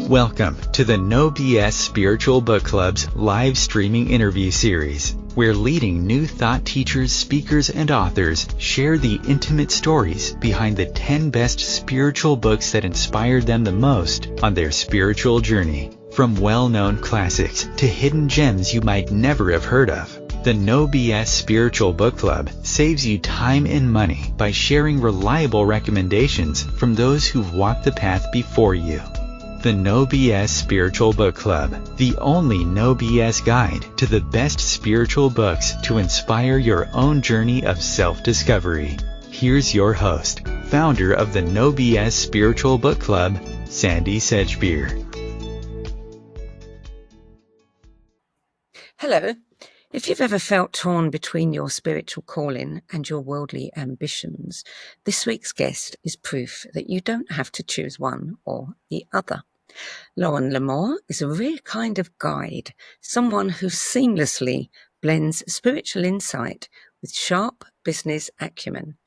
Welcome to the No BS Spiritual Book Club's live streaming interview series, where leading new thought teachers, speakers, and authors share the intimate stories behind the 10 best spiritual books that inspired them the most on their spiritual journey. From well-known classics to hidden gems you might never have heard of, the No BS Spiritual Book Club saves you time and money by sharing reliable recommendations from those who've walked the path before you. The No BS Spiritual Book Club, the only no BS guide to the best spiritual books to inspire your own journey of self-discovery. Here's your host, founder of the No BS Spiritual Book Club, Sandie Sedgbeer. Hello. If you've ever felt torn between your spiritual calling and your worldly ambitions, this week's guest is proof that you don't have to choose one or the other. Lauren Lamore is a rare kind of guide, someone who seamlessly blends spiritual insight with sharp business acumen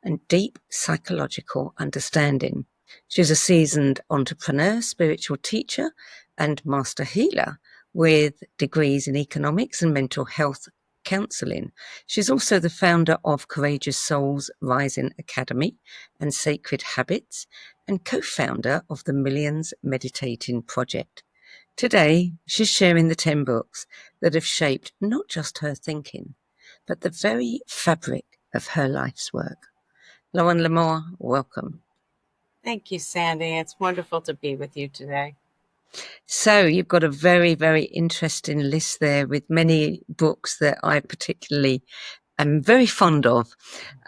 and deep psychological understanding. She's a seasoned entrepreneur, spiritual teacher, and master healer with degrees in economics and mental health counseling. She's also the founder of Courageous Souls Rising Academy and Sacred Habits, and co-founder of the Millions Meditating Project. Today, she's sharing the 10 books that have shaped not just her thinking, but the very fabric of her life's work. Lauren Lamore, welcome. Thank you, Sandie. It's wonderful to be with you today. So you've got a very, very interesting list there with many books that I particularly am very fond of.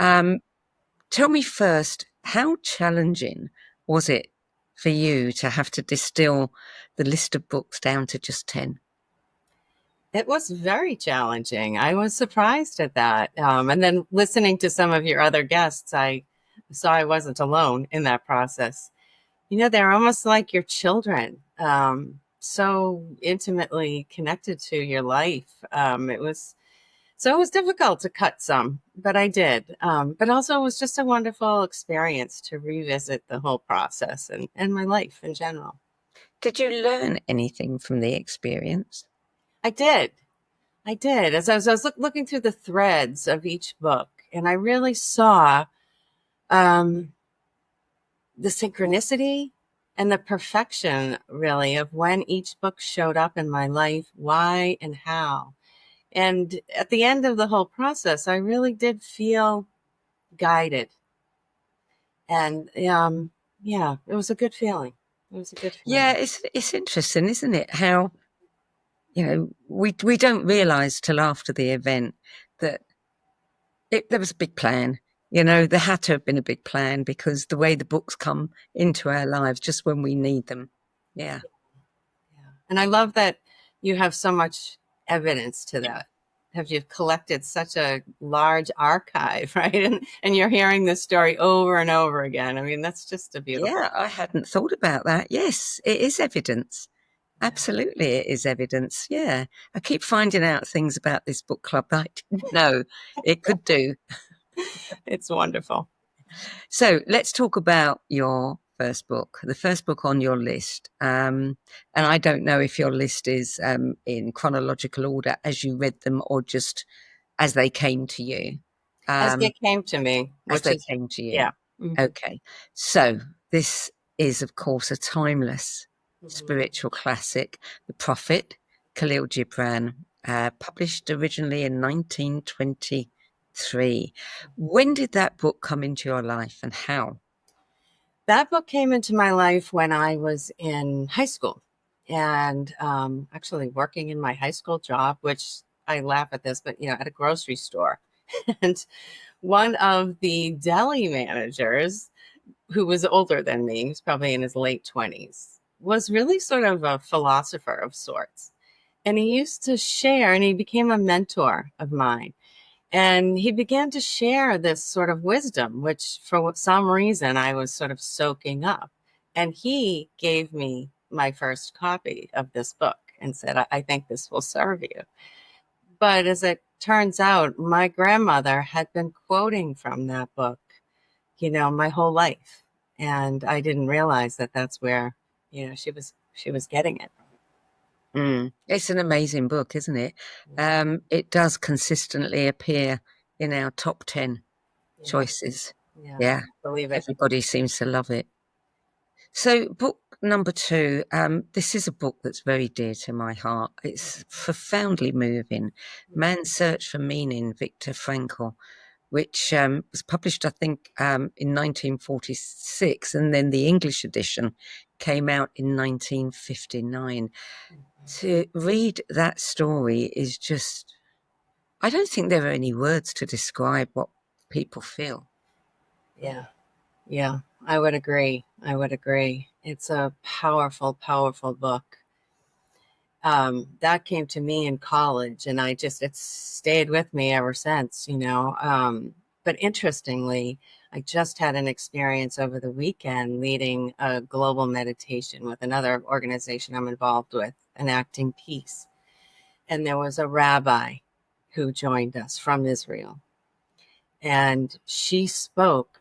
Tell me first, how challenging was it for you to have to distill the list of books down to just 10? It was very challenging. I was surprised at that. And then listening to some of your other guests, I saw I wasn't alone in that process. You know, they're almost like your children, so intimately connected to your life. It was difficult to cut some, but I did. But also it was just a wonderful experience to revisit the whole process and my life in general. Did you learn anything from the experience? I did. As I was looking through the threads of each book, and I really saw the synchronicity and the perfection, really, of when each book showed up in my life, why and how. And at the end of the whole process, I really did feel guided. And yeah, it was a good feeling. Yeah, it's interesting, isn't it? How, you know, we don't realize till after the event that there was a big plan. You know, there had to have been a big plan because the way the books come into our lives just when we need them. Yeah. And I love that you have so much evidence to that. You've collected such a large archive, right? And you're hearing this story over and over again. I mean, that's just a beautiful. Yeah, I hadn't thought about that. Yes, it is evidence. Absolutely, it is evidence. Yeah. I keep finding out things about this book club that I didn't know it could do. It's wonderful. So let's talk about your first book, the first book on your list. And I don't know if your list is in chronological order as you read them or just as they came to you. As they came to me. Came to you. Yeah. Mm-hmm. Okay. So this is, of course, a timeless spiritual classic, The Prophet, Khalil Gibran, published originally in 1923. When did that book come into your life and how? That book came into my life when I was in high school and actually working in my high school job, which I laugh at this, but, you know, at a grocery store. And one of the deli managers, who was older than me, he was probably in his late 20s, was really sort of a philosopher of sorts. And he used to share, and he became a mentor of mine. And he began to share this sort of wisdom, which for some reason I was sort of soaking up. And he gave me my first copy of this book and said, I think this will serve you. But as it turns out, my grandmother had been quoting from that book, you know, my whole life. And I didn't realize that that's where, you know, she she was getting it. It's an amazing book, isn't it? It does consistently appear in our top 10 choices. Yeah, believe it. everybody seems to love it. So book number 2, this is a book that's very dear to my heart. It's profoundly moving. Man's Search for Meaning, Viktor Frankl, which was published, I think, in 1946, and then the English edition came out in 1959. To read that story is just, I don't think there are any words to describe what people feel. Yeah, I would agree. It's a powerful, powerful book. That came to me in college, and it's stayed with me ever since, but interestingly, I just had an experience over the weekend leading a global meditation with another organization I'm involved with, Enacting Peace. And there was a rabbi who joined us from Israel. And she spoke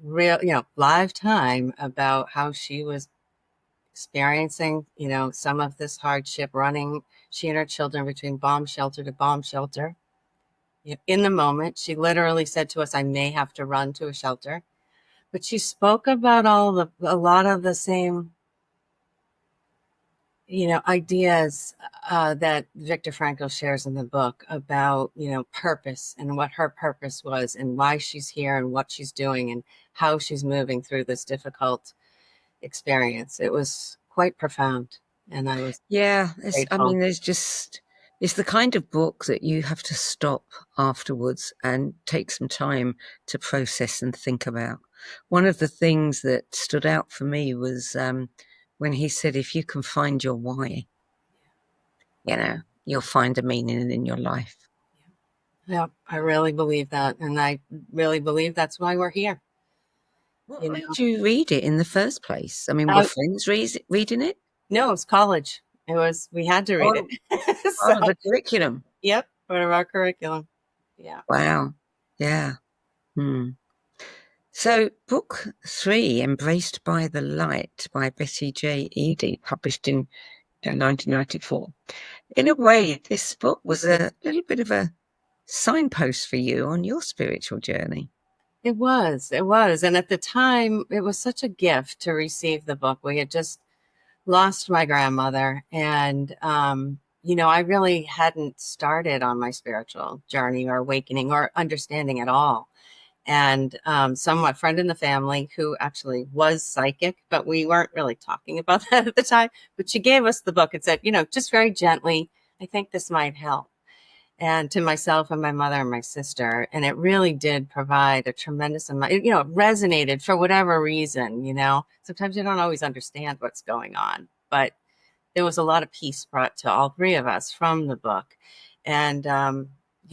live time about how she was experiencing, some of this hardship, running, she and her children, between bomb shelter to bomb shelter. In the moment, she literally said to us, I may have to run to a shelter. But she spoke about a lot of the same, ideas that Viktor Frankl shares in the book about, purpose and what her purpose was and why she's here and what she's doing and how she's moving through this difficult experience. It was quite profound. And I was grateful. It's the kind of book that you have to stop afterwards and take some time to process and think about. One of the things that stood out for me was when he said, if you can find your why, you'll find a meaning in your life. Yeah, I really believe that. And I really believe that's why we're here. What made you read it in the first place? I mean, were friends reading it? No, it was college. We had to read it. Part of the curriculum. Yep, part of our curriculum. Yeah. Wow. Yeah. So book 3, Embraced by the Light, by Betty J. Eady, published in 1994. In a way, this book was a little bit of a signpost for you on your spiritual journey. It was. And at the time, it was such a gift to receive the book. We had just lost my grandmother, and I really hadn't started on my spiritual journey or awakening or understanding at all. And somewhat friend in the family who actually was psychic, but we weren't really talking about that at the time. But she gave us the book and said, just very gently, I think this might help. And to myself and my mother and my sister. And it really did provide a tremendous amount, it resonated for whatever reason, sometimes you don't always understand what's going on, but there was a lot of peace brought to all 3 of us from the book. And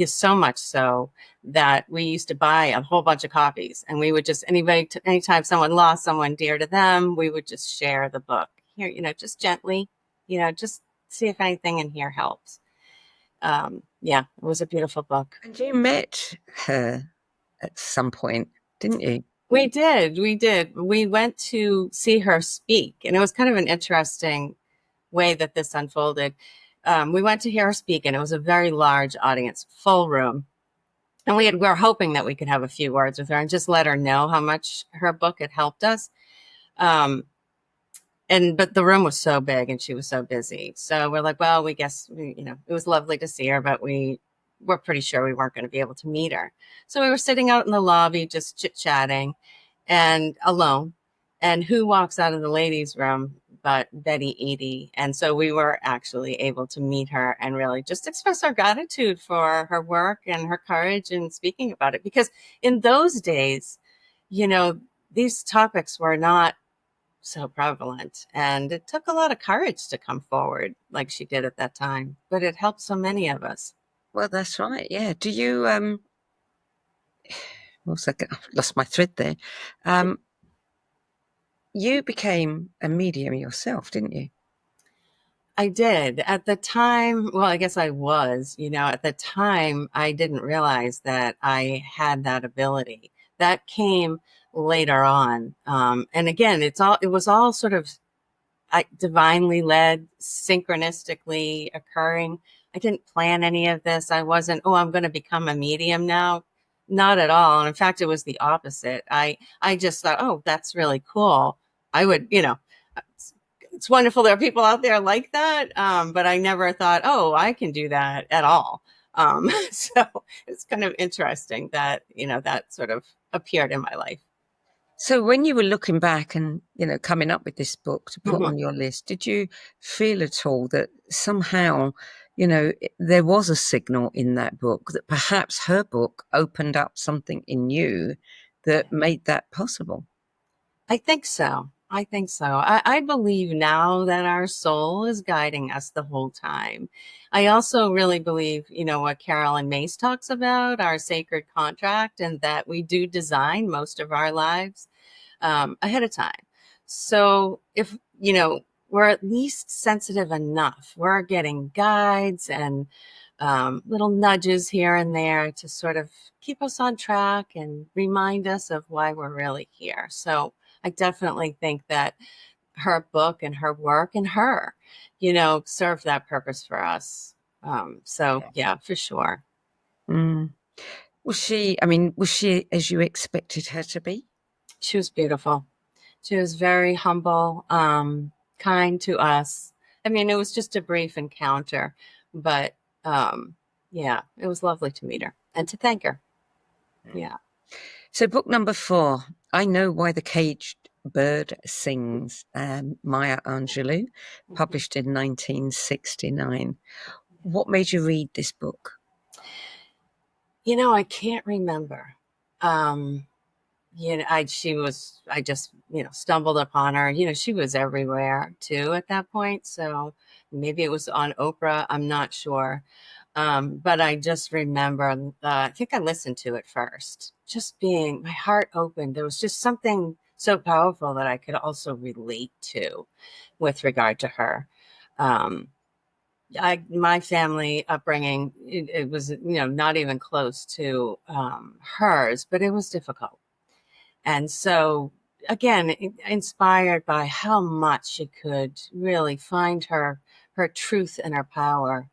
so much so that we used to buy a whole bunch of copies, and we would just, anytime someone lost someone dear to them, we would just share the book here, just gently, just see if anything in here helps. It was a beautiful book. And you met her at some point, didn't you? We did. We went to see her speak, and it was kind of an interesting way that this unfolded. We went to hear her speak, and it was a very large audience, full room. And we were hoping that we could have a few words with her and just let her know how much her book had helped us. But the room was so big and she was so busy. So we're like, well, we guess, it was lovely to see her, but we were pretty sure we weren't going to be able to meet her. So we were sitting out in the lobby, just chit-chatting and alone. And who walks out of the ladies' room but Betty Eady? And so we were actually able to meet her and really just express our gratitude for her work and her courage in speaking about it. Because in those days, these topics were not so prevalent, and it took a lot of courage to come forward like she did at that time, but it helped so many of us. Well, that's right. Yeah. Do you I've lost my thread there. You became a medium yourself, didn't you? I did. At the time, well, I guess I was, at the time I didn't realize that I had that ability. That came later on. And again, it was all sort of divinely led, synchronistically occurring. I didn't plan any of this. I wasn't, oh, I'm going to become a medium now. Not at all. And in fact, it was the opposite. I just thought, oh, that's really cool. I would, it's wonderful there are people out there like that. But I never thought, oh, I can do that at all. So it's kind of interesting that, that sort of appeared in my life. So when you were looking back and, coming up with this book to put on your list, did you feel at all that somehow, there was a signal in that book that perhaps her book opened up something in you that made that possible? I think so. I believe now that our soul is guiding us the whole time. I also really believe, what Carolyn Mace talks about, our sacred contract, and that we do design most of our lives ahead of time. So if, we're at least sensitive enough, we're getting guides and little nudges here and there to sort of keep us on track and remind us of why we're really here. So I definitely think that her book and her work and her, served that purpose for us. So yeah, for sure. Mm. Was she as you expected her to be? She was beautiful. She was very humble, kind to us. I mean, it was just a brief encounter, but yeah, it was lovely to meet her and to thank her. Yeah. So book number 4, I Know Why the Caged Bird Sings, Maya Angelou, published in 1969. What made you read this book? I can't remember. I just, stumbled upon her. She was everywhere too at that point. So maybe it was on Oprah. I'm not sure. But I just remember, I think I listened to it first, just being my heart open. There was just something so powerful that I could also relate to with regard to her. My family upbringing, it was, not even close to hers, but it was difficult. And so, again, inspired by how much she could really find her truth and her power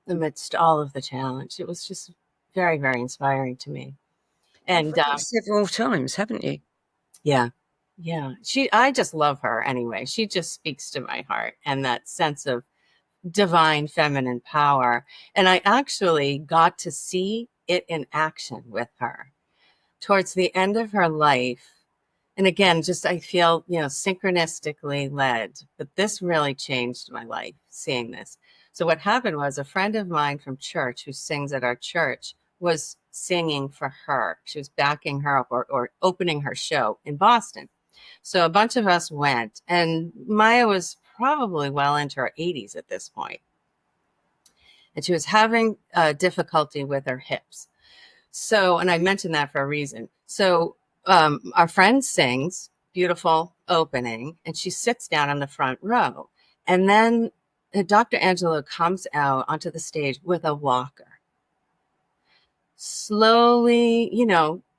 amidst all of the challenge. It was just very, very inspiring to me. You've And read it several times, haven't you? yeah, yeah. I just love her anyway. She just speaks to my heart and that sense of divine feminine power. And I actually got to see it in action with her towards the end of her life. And again, just I feel, synchronistically led, but this really changed my life seeing this. So what happened was a friend of mine from church who sings at our church was singing for her. She was backing her up or opening her show in Boston. So a bunch of us went, and Maya was probably well into her 80s at this point. And she was having difficulty with her hips. So, and I mentioned that for a reason. So our friend sings, beautiful opening, and she sits down on the front row. And then Dr. Angelo comes out onto the stage with a walker. Slowly,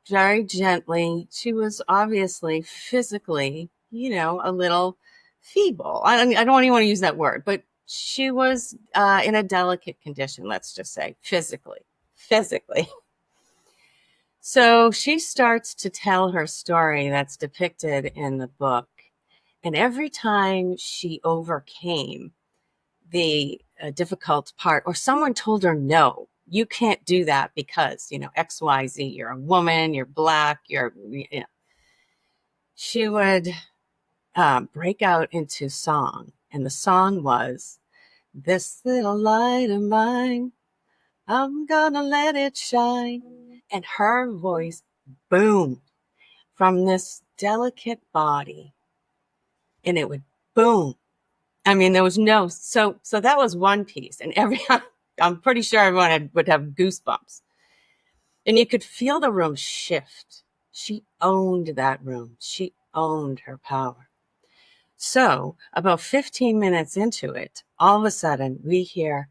very gently. She was obviously physically, a little feeble. I don't even want to use that word, but she was in a delicate condition, let's just say, physically. So she starts to tell her story that's depicted in the book. And every time she overcame the difficult part, or someone told her, no, you can't do that because, XYZ, you're a woman, you're Black, she would break out into song. And the song was, "This little light of mine, I'm gonna let it shine." And her voice boomed from this delicate body, and it would boom. I mean, there was no, so that was one piece. And I'm pretty sure everyone would have goosebumps. And you could feel the room shift. She owned that room. She owned her power. So about 15 minutes into it, all of a sudden we hear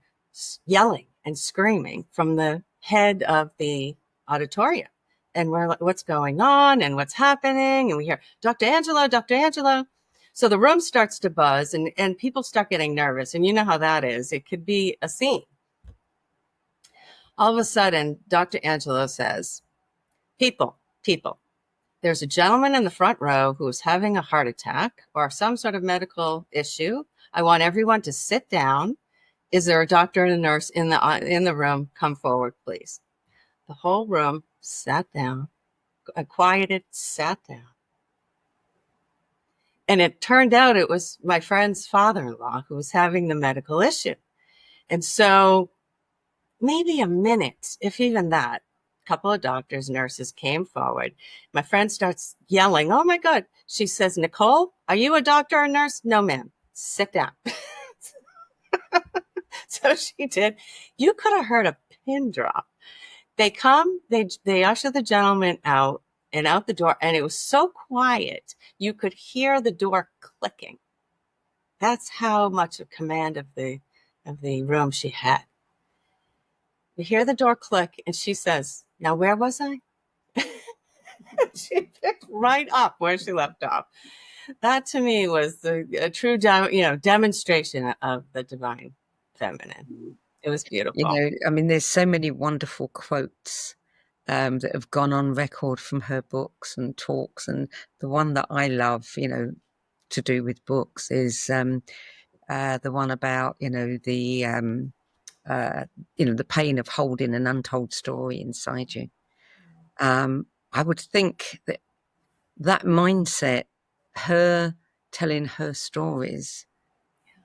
yelling and screaming from the head of the auditorium. And we're like, what's going on and what's happening? And we hear, Dr. Angelo, Dr. Angelo. So the room starts to buzz and people start getting nervous. And you know how that is. It could be a scene. All of a sudden, Dr. Angelo says, people, there's a gentleman in the front row who is having a heart attack or some sort of medical issue. I want everyone to sit down. Is there a doctor and a nurse in the room? Come forward, please. The whole room sat down, quieted, sat down. And it turned out it was my friend's father-in-law who was having the medical issue. And so maybe a minute, if even that, a couple of doctors, nurses came forward. My friend starts yelling, oh my God. She says, Nicole, are you a doctor or nurse? No, ma'am. Sit down. So she did. You could have heard a pin drop. They come, they usher the gentleman out and out the door, and it was so quiet, you could hear the door clicking. That's how much of command of the room she had. We hear the door click, and she says, now where was I? She picked right up where she left off. That to me was a true demonstration of the divine feminine. It was beautiful. I mean, there's so many wonderful quotes that have gone on record from her books and talks, and the one that I love, to do with books is the one about the pain of holding an untold story inside you. I would think that mindset, her telling her stories,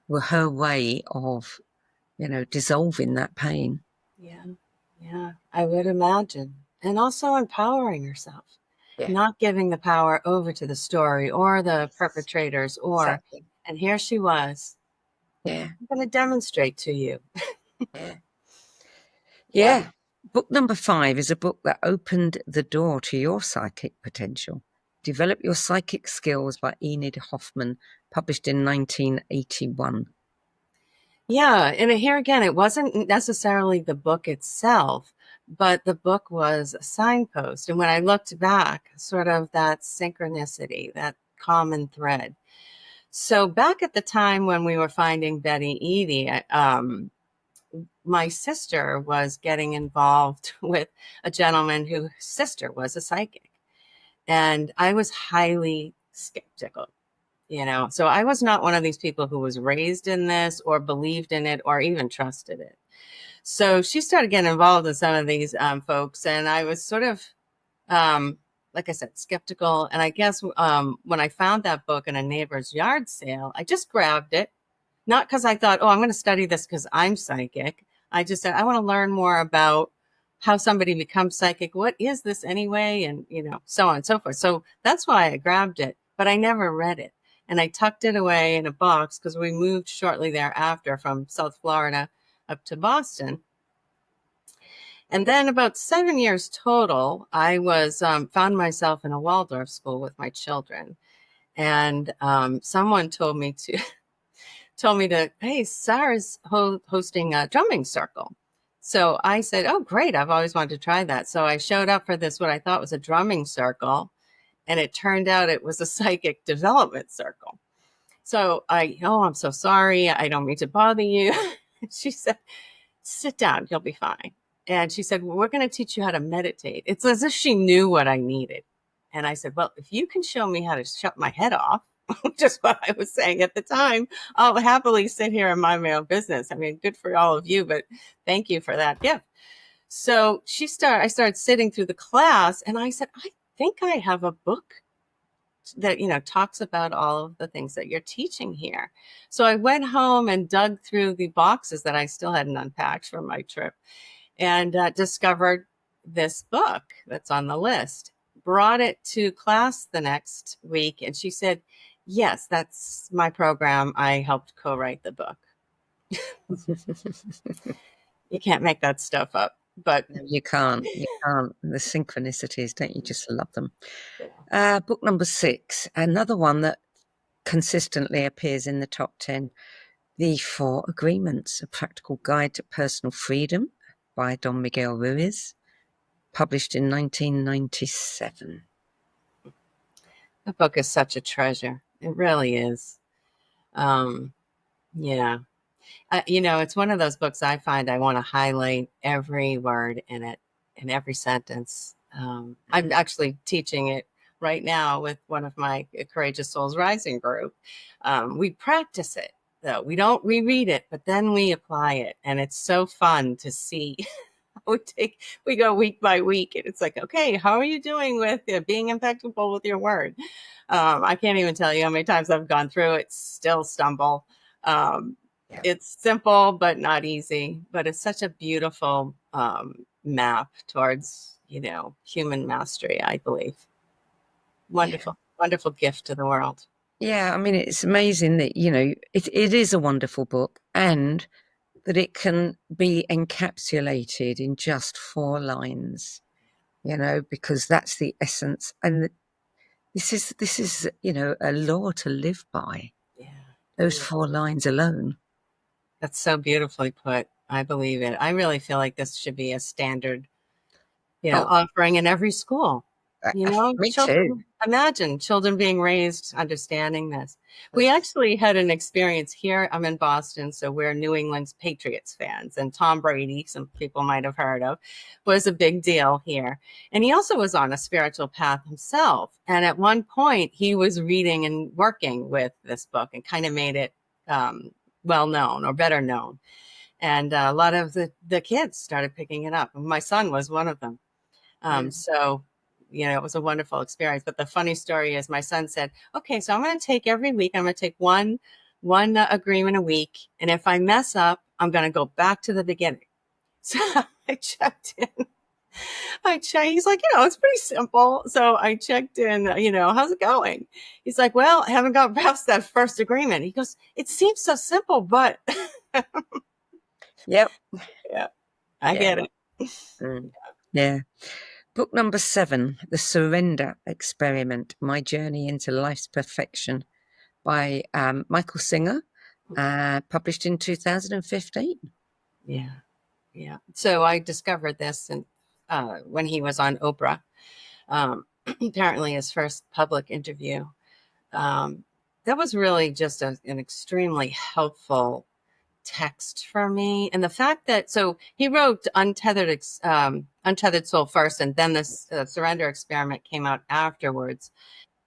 were her way of dissolving that pain. Yeah, I would imagine. And also empowering herself, not giving the power over to the story or the perpetrators Exactly. And here she was. I'm going to demonstrate to you. Yeah. Book number 5 is a book that opened the door to your psychic potential. Develop Your Psychic Skills by Enid Hoffman, published in 1981. Yeah, and here again, it wasn't necessarily the book itself, but the book was a signpost. And when I looked back, sort of that synchronicity, that common thread. So back at the time when we were finding Betty Eadie, my sister was getting involved with a gentleman whose sister was a psychic. And I was highly skeptical. So I was not one of these people who was raised in this or believed in it or even trusted it. So she started getting involved with some of these folks, and I was sort of, like I said, skeptical. And I guess when I found that book in a neighbor's yard sale, I just grabbed it, not because I thought, oh, I'm going to study this because I'm psychic. I just said, I want to learn more about how somebody becomes psychic. What is this anyway? And, so on and so forth. So that's why I grabbed it, but I never read it. And I tucked it away in a box because we moved shortly thereafter from South Florida up to Boston. And then about 7 years total, I was found myself in a Waldorf school with my children. And someone told me to, hey, Sarah's hosting a drumming circle. So I said, oh, great. I've always wanted to try that. So I showed up for this, what I thought was a drumming circle. And it turned out it was a psychic development circle. So I'm so sorry. I don't mean to bother you. She said, sit down. You'll be fine. And she said, well, we're going to teach you how to meditate. It's as if she knew what I needed. And I said, well, if you can show me how to shut my head off, which is what I was saying at the time, I'll happily sit here and mind my own business. I mean, good for all of you, but thank you for that gift. So I started sitting through the class, and I said, I think I have a book that, talks about all of the things that you're teaching here. So I went home and dug through the boxes that I still hadn't unpacked from my trip and discovered this book that's on the list. Brought it to class the next week, and she said, yes, that's my program. I helped co-write the book. You can't make that stuff up. But no, you can't. The synchronicities, don't you just love them? Book number 6, another one that consistently appears in the top 10, The 4 Agreements, A Practical Guide to Personal Freedom by Don Miguel Ruiz, published in 1997. The book is such a treasure. It really is. Yeah. It's one of those books I find I want to highlight every word in it, in every sentence. I'm actually teaching it right now with one of my Courageous Souls Rising group. We practice it, though. We don't reread it, but then we apply it. And it's so fun to see. we go week by week, and it's like, okay, how are you doing with being impeccable with your word? I can't even tell you how many times I've gone through it, still stumble. It's simple, but not easy. But it's such a beautiful map towards, human mastery, I believe. Wonderful, wonderful gift to the world. Yeah, I mean, it's amazing that, it is a wonderful book, and that it can be encapsulated in just 4 lines, because that's the essence. And this is, a law to live by. Yeah. Those Yeah. 4 lines alone. That's so beautifully put. I believe it. I really feel like this should be a standard, Oh, offering in every school. me too. Children, imagine children being raised understanding this. We actually had an experience here. I'm in Boston, so we're New England's Patriots fans, and Tom Brady, some people might have heard of, was a big deal here. And he also was on a spiritual path himself. And at one point, he was reading and working with this book and kind of made it well known or better known. And a lot of the kids started picking it up. My son was one of them. So, it was a wonderful experience. But the funny story is my son said, okay, so I'm going to take every week, I'm going to take one agreement a week. And if I mess up, I'm going to go back to the beginning. So I checked in. He's like, it's pretty simple. So I checked in, how's it going? He's like, well, I haven't got past that first agreement. He goes, it seems so simple, but Yep. yeah, I get it. Yeah. Book number 7, The Surrender Experiment, My Journey into Life's Perfection, by Michael Singer, published in 2015. Yeah. Yeah. So I discovered this when he was on Oprah, apparently his first public interview. That was really just an extremely helpful text for me. And the fact that, so he wrote Untethered Soul first, and then this Surrender Experiment came out afterwards.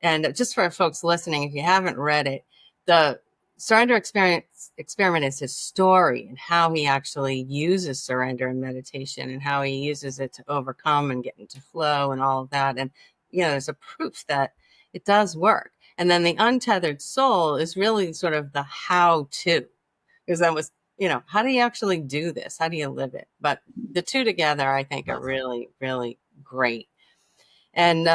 And just for folks listening, if you haven't read it, the surrender experiment is his story and how he actually uses surrender in meditation and how he uses it to overcome and get into flow and all of that. And, there's a proof that it does work. And then the Untethered Soul is really sort of the how to, because that was, how do you actually do this? How do you live it? But the two together, I think, are really, really great. And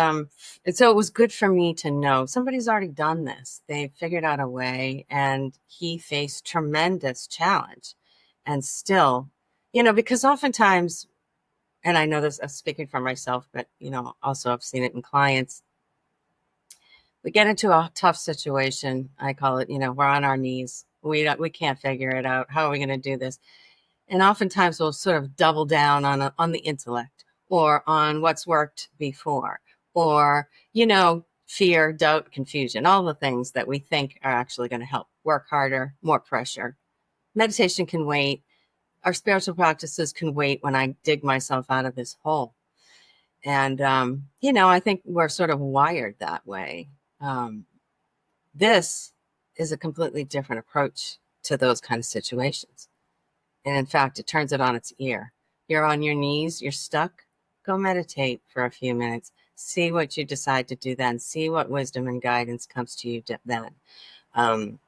so it was good for me to know somebody's already done this. They figured out a way, and he faced tremendous challenge. And still, because oftentimes, and I know this, I'm speaking for myself, but, also I've seen it in clients. We get into a tough situation. I call it, we're on our knees. We can't figure it out. How are we going to do this? And oftentimes we'll sort of double down on the intellect or on what's worked before, or, fear, doubt, confusion, all the things that we think are actually going to help. Work harder, more pressure. Meditation can wait. Our spiritual practices can wait when I dig myself out of this hole. And, I think we're sort of wired that way. This is a completely different approach to those kind of situations. And in fact, it turns it on its ear. You're on your knees, you're stuck. Go meditate for a few minutes. See what you decide to do then. See what wisdom and guidance comes to you then.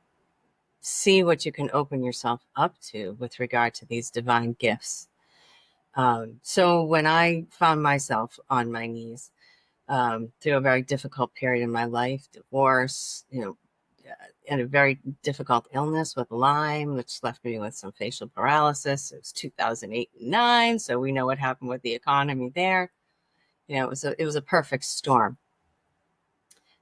See what you can open yourself up to with regard to these divine gifts. So when I found myself on my knees through a very difficult period in my life, divorce, and a very difficult illness with Lyme, which left me with some facial paralysis. It was 2008 and 9, so we know what happened with the economy there. It was a perfect storm.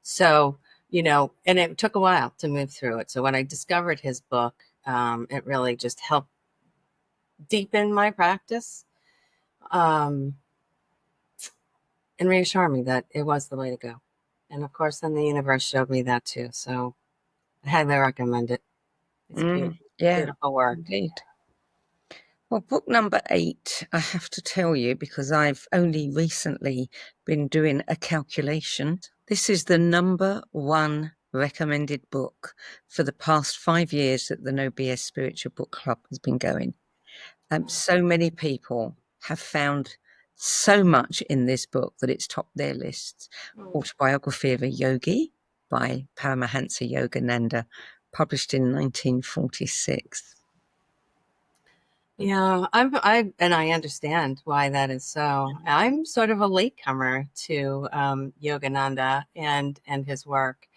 So, and it took a while to move through it. So when I discovered his book, it really just helped deepen my practice, and reassure me that it was the way to go. And of course, then the universe showed me that too. So I highly recommend it. It's beautiful, Yeah, beautiful work. indeed. Well, book number 8, I have to tell you, because I've only recently been doing a calculation. This is the number 1 recommended book for the past 5 years that the No BS Spiritual Book Club has been going. So many people have found so much in this book that it's topped their lists. Autobiography of a Yogi by Paramahansa Yogananda, published in 1946. Yeah, I understand why that is so. I'm sort of a latecomer to Yogananda and his work,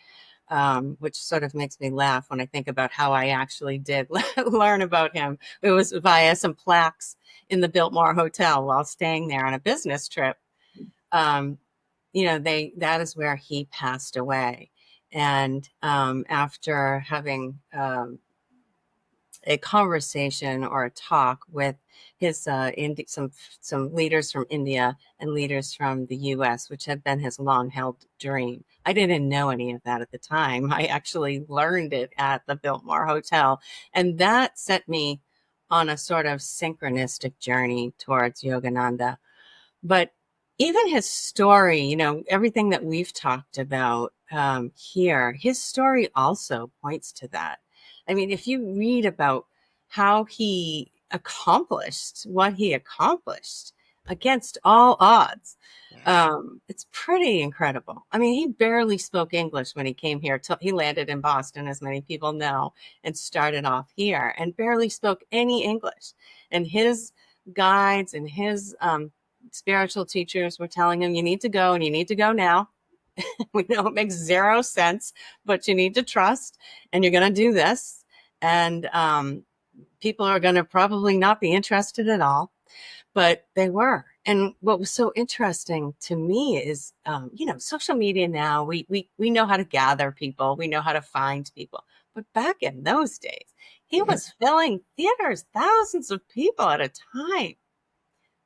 which sort of makes me laugh when I think about how I actually did learn about him. It was via some plaques in the Biltmore Hotel while staying there on a business trip. That is where he passed away, and after having a conversation or a talk with his some leaders from India and leaders from the U.S., which had been his long-held dream. I didn't know any of that at the time. I actually learned it at the Biltmore Hotel, and that set me on a sort of synchronistic journey towards Yogananda. But even his story, everything that we've talked about here, his story also points to that. I mean, if you read about how he accomplished what he accomplished against all odds, it's pretty incredible. I mean, he barely spoke English when he came here. He landed in Boston, as many people know, and started off here and barely spoke any English. And his guides and his spiritual teachers were telling him, you need to go and you need to go now. We know it makes zero sense, but you need to trust and you're going to do this. And people are going to probably not be interested at all, but they were. And what was so interesting to me is, social media now, we know how to gather people. We know how to find people. But back in those days, he was filling theaters, thousands of people at a time.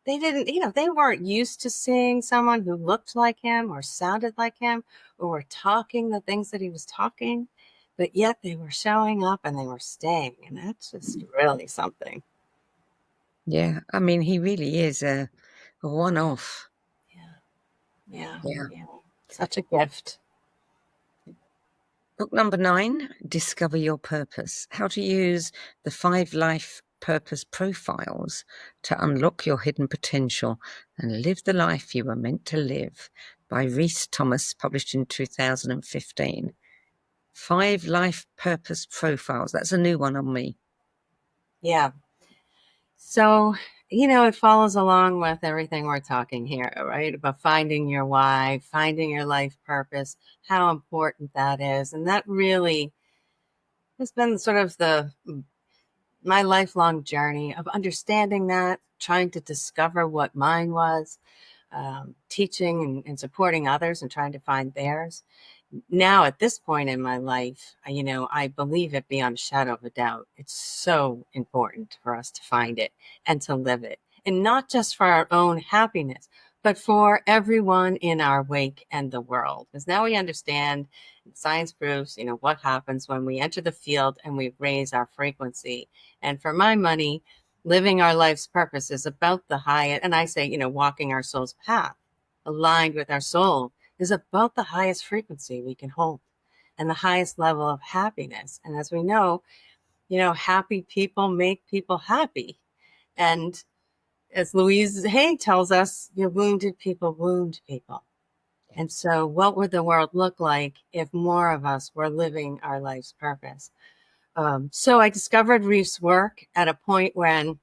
They didn't, they weren't used to seeing someone who looked like him or sounded like him or were talking the things that he was talking, but yet they were showing up and they were staying. And that's just really something. Yeah, I mean, he really is a one-off. Yeah. Yeah. Such a gift. Book number 9, Discover Your Purpose. How to use the 5 life purpose profiles to unlock your hidden potential and live the life you were meant to live, by Rhys Thomas, published in 2015. 5 life purpose profiles. That's a new one on me. Yeah. So, it follows along with everything we're talking here, right? About finding your why, finding your life purpose, how important that is. And that really has been sort of my lifelong journey of understanding that, trying to discover what mine was, teaching and supporting others and trying to find theirs. Now, at this point in my life, I believe it beyond a shadow of a doubt. It's so important for us to find it and to live it. And not just for our own happiness, but for everyone in our wake and the world. Because now we understand, science proves, what happens when we enter the field and we raise our frequency. And for my money, living our life's purpose is about the highest, and I say, walking our soul's path, aligned with our soul, is about the highest frequency we can hold and the highest level of happiness. And as we know, happy people make people happy. And as Louise Hay tells us, wounded people wound people. And so what would the world look like if more of us were living our life's purpose? So I discovered Reef's work at a point when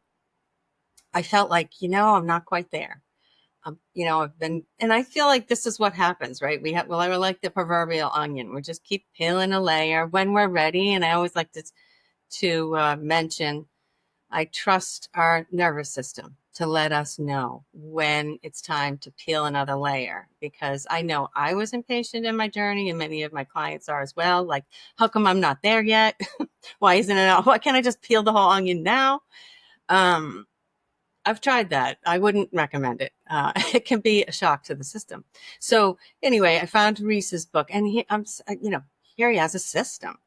I felt like, I'm not quite there. I've been, and I feel like this is what happens, right? We're like the proverbial onion. We just keep peeling a layer when we're ready. And I always like to mention, I trust our nervous system to let us know when it's time to peel another layer, because I know I was impatient in my journey and many of my clients are as well. Like, how come I'm not there yet? Why isn't it? Why can't I just peel the whole onion now? I've tried that. I wouldn't recommend it. It can be a shock to the system. So anyway, I found Reese's book, and here he has a system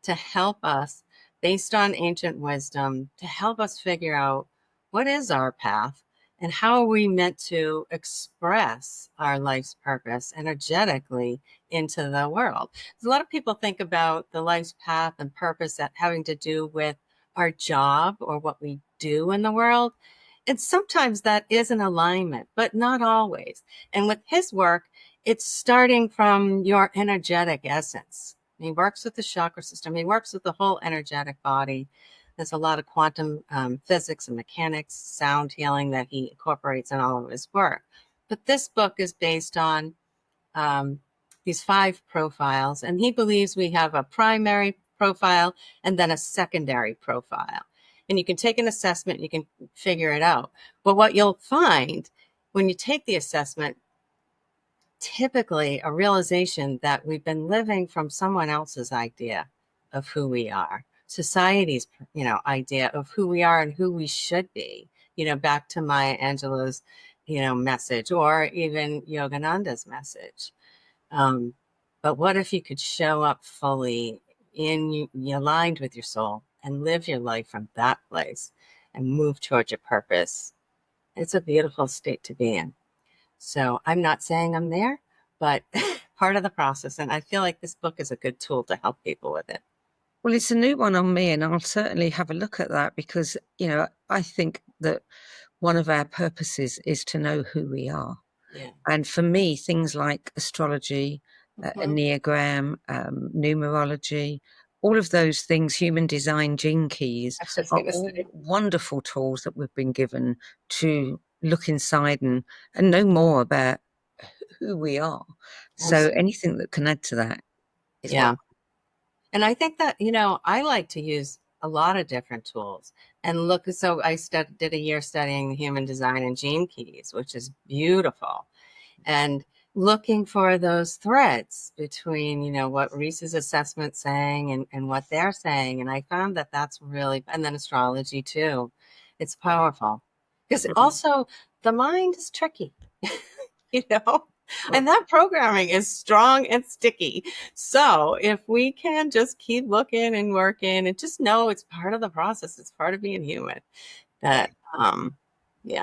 to help us, based on ancient wisdom, to help us figure out what is our path and how are we meant to express our life's purpose energetically into the world. A lot of people think about the life's path and purpose that having to do with our job or what we do in the world. And sometimes that is an alignment, but not always. And with his work, it's starting from your energetic essence. He works with the chakra system. He works with the whole energetic body. There's a lot of quantum physics and mechanics, sound healing that he incorporates in all of his work. But this book is based on these 5 profiles, and he believes we have a primary profile and then a secondary profile. And you can take an assessment, you can figure it out. But what you'll find when you take the assessment, typically a realization that we've been living from someone else's idea of who we are, society's, idea of who we are and who we should be, back to Maya Angelou's, message, or even Yogananda's message. But what if you could show up fully aligned with your soul and live your life from that place and move towards your purpose? It's a beautiful state to be in. So I'm not saying I'm there, but part of the process. And I feel like this book is a good tool to help people with it. Well, it's a new one on me, and I'll certainly have a look at that because, I think that one of our purposes is to know who we are. Yeah. And for me, things like astrology, Enneagram, numerology, all of those things, human design, gene keys, are all wonderful tools that we've been given to look inside and know more about who we are. So anything that can add to that is welcome. And I think that, I like to use a lot of different tools and look. So I did a year studying human design and gene keys, which is beautiful. And looking for those threads between, what Reese's assessment saying and what they're saying. And I found that that's really, and then astrology too. It's powerful because also the mind is tricky, and that programming is strong and sticky. So if we can just keep looking and working and just know it's part of the process, it's part of being human, that, we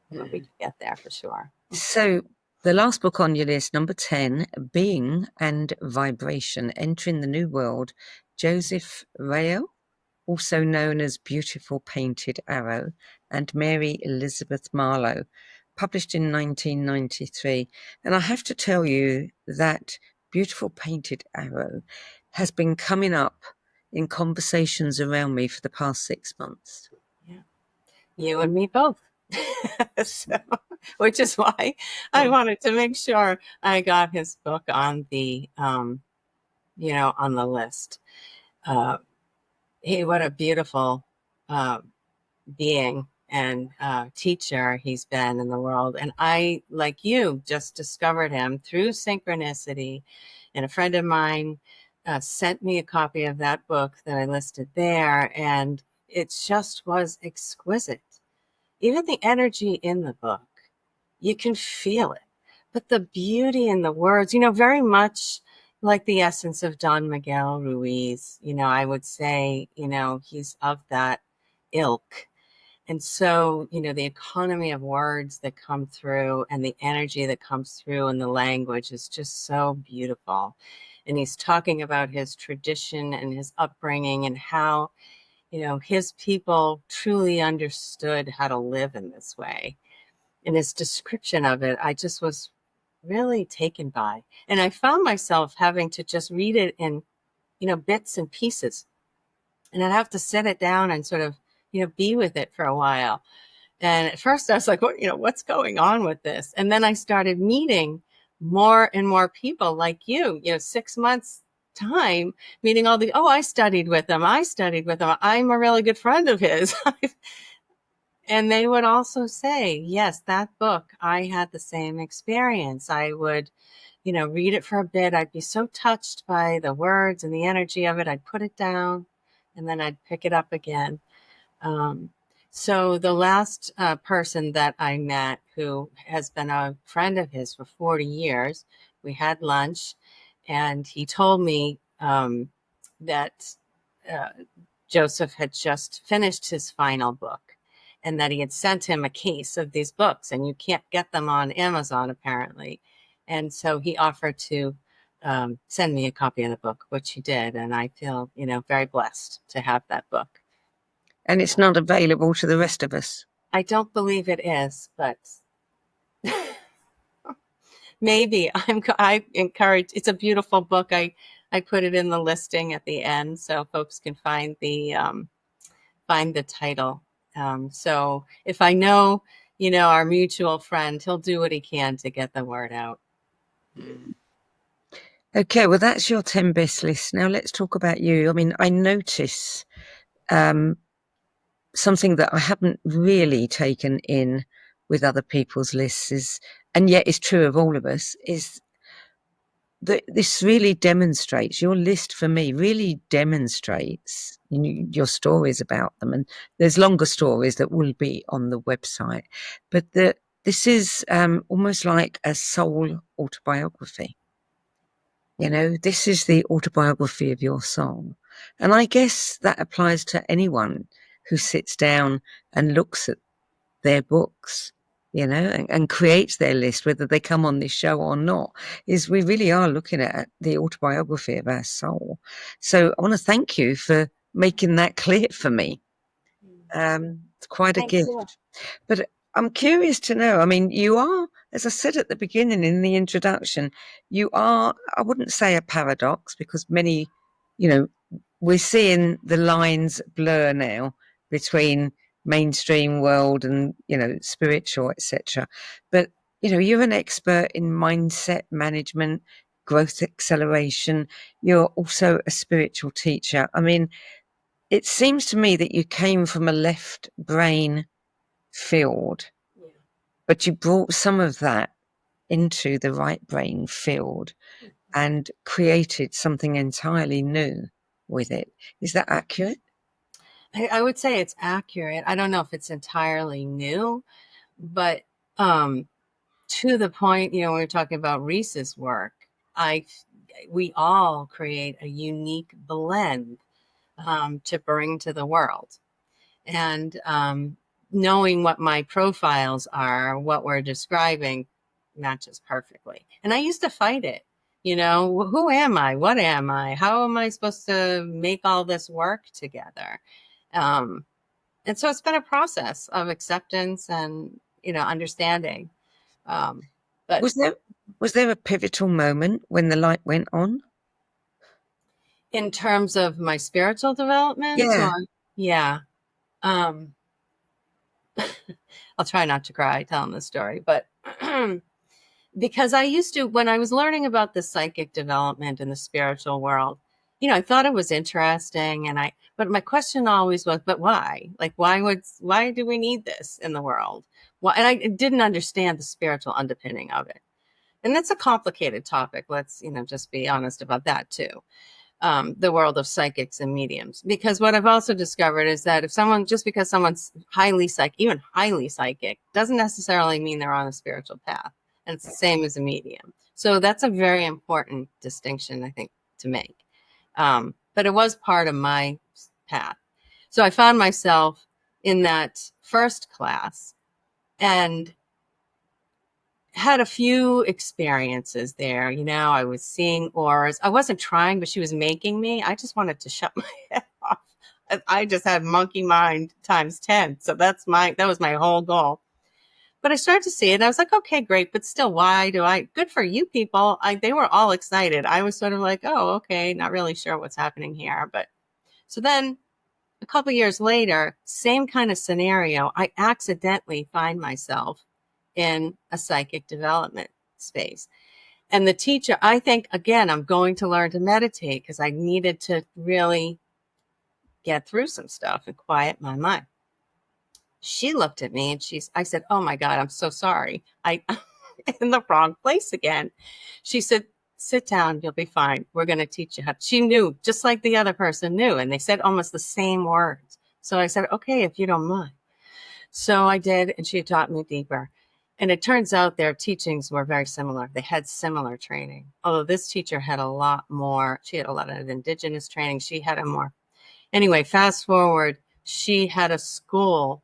can get there for sure. So the last book on your list, number 10, Being and Vibration, Entering the New World, Joseph Rao, also known as Beautiful Painted Arrow, and Mary Elizabeth Marlowe, published in 1993. And I have to tell you that Beautiful Painted Arrow has been coming up in conversations around me for the past 6 months. Yeah, you and me both. So, which is why I wanted to make sure I got his book on the, on the list. What a beautiful being and teacher he's been in the world. And I, like you, just discovered him through synchronicity. And a friend of mine sent me a copy of that book that I listed there. And it just was exquisite. Even the energy in the book, you can feel it. But the beauty in the words, very much like the essence of Don Miguel Ruiz, I would say, he's of that ilk. And so, the economy of words that come through and the energy that comes through in the language is just so beautiful. And he's talking about his tradition and his upbringing and how, his people truly understood how to live in this way. And his description of it, I just was really taken by. And I found myself having to just read it in, bits and pieces. And I'd have to sit it down and sort of, be with it for a while. And at first I was like, what's going on with this? And then I started meeting more and more people like you, 6 months time, meeting all the, I studied with them. I'm a really good friend of his. And they would also say, yes, that book, I had the same experience. I would, read it for a bit. I'd be so touched by the words and the energy of it. I'd put it down and then I'd pick it up again. So the last person that I met who has been a friend of his for 40 years, we had lunch and he told me that Joseph had just finished his final book, and that he had sent him a case of these books, and you can't get them on Amazon apparently. And so he offered to send me a copy of the book, which he did, and I feel, very blessed to have that book. And it's not available to the rest of us. I don't believe it is, but maybe. I encourage. It's a beautiful book. I put it in the listing at the end so folks can find the title. So if I know, our mutual friend, he'll do what he can to get the word out. Okay, well, that's your 10 best list. Now let's talk about you. I mean, I notice something that I haven't really taken in with other people's lists is, and yet is true of all of us, is that this really demonstrates, your list for me really demonstrates your stories about them. And there's longer stories that will be on the website, but this is almost like a soul autobiography. This is the autobiography of your soul. And I guess that applies to anyone who sits down and looks at their books, and creates their list, whether they come on this show or not, is we really are looking at the autobiography of our soul. So I want to thank you for making that clear for me. It's quite a gift. You. But I'm curious to know, I mean, you are, as I said at the beginning in the introduction, you are, I wouldn't say a paradox, because many, we're seeing the lines blur now between mainstream world and, spiritual, etc. But, you're an expert in mindset management, growth acceleration. You're also a spiritual teacher. I mean, it seems to me that you came from a left brain field, but you brought some of that into the right brain field and created something entirely new with it. Is that accurate? I would say it's accurate. I don't know if it's entirely new, but to the point, when we're talking about Reese's work, we all create a unique blend to bring to the world. And knowing what my profiles are, what we're describing, matches perfectly. And I used to fight it. Who am I? What am I? How am I supposed to make all this work together? And so it's been a process of acceptance and, understanding. But was there a pivotal moment when the light went on? In terms of my spiritual development? Yeah. I'll try not to cry telling this story, but because I used to, when I was learning about the psychic development in the spiritual world, I thought it was interesting, but my question always was, but why? Like, why do we need this in the world? Why? And I didn't understand the spiritual underpinning of it. And that's a complicated topic. Let's, just be honest about that too. The world of psychics and mediums. Because what I've also discovered is that just because someone's highly psychic, even highly psychic, doesn't necessarily mean they're on a spiritual path. And it's the same as a medium. So that's a very important distinction, I think, to make. But it was part of my path. So I found myself in that first class and had a few experiences there. I was seeing auras. I wasn't trying, but she was making me. I just wanted to shut my head off. I just had monkey mind times 10. So that was my whole goal. But I started to see it and I was like, okay, great. But still, good for you people. They were all excited. I was sort of like, oh, okay, not really sure what's happening here. But so then a couple years later, same kind of scenario, I accidentally find myself in a psychic development space. And the teacher, I think, again, I'm going to learn to meditate because I needed to really get through some stuff and quiet my mind. She looked at me and I said, oh my God, I'm so sorry. I'm in the wrong place again. She said, sit down, you'll be fine. We're going to teach you how. She knew, just like the other person knew. And they said almost the same words. So I said, okay, if you don't mind. So I did. And she taught me deeper. And it turns out their teachings were very similar. They had similar training. Although this teacher had a lot more, she had a lot of indigenous training. She had a more, anyway, fast forward, she had a school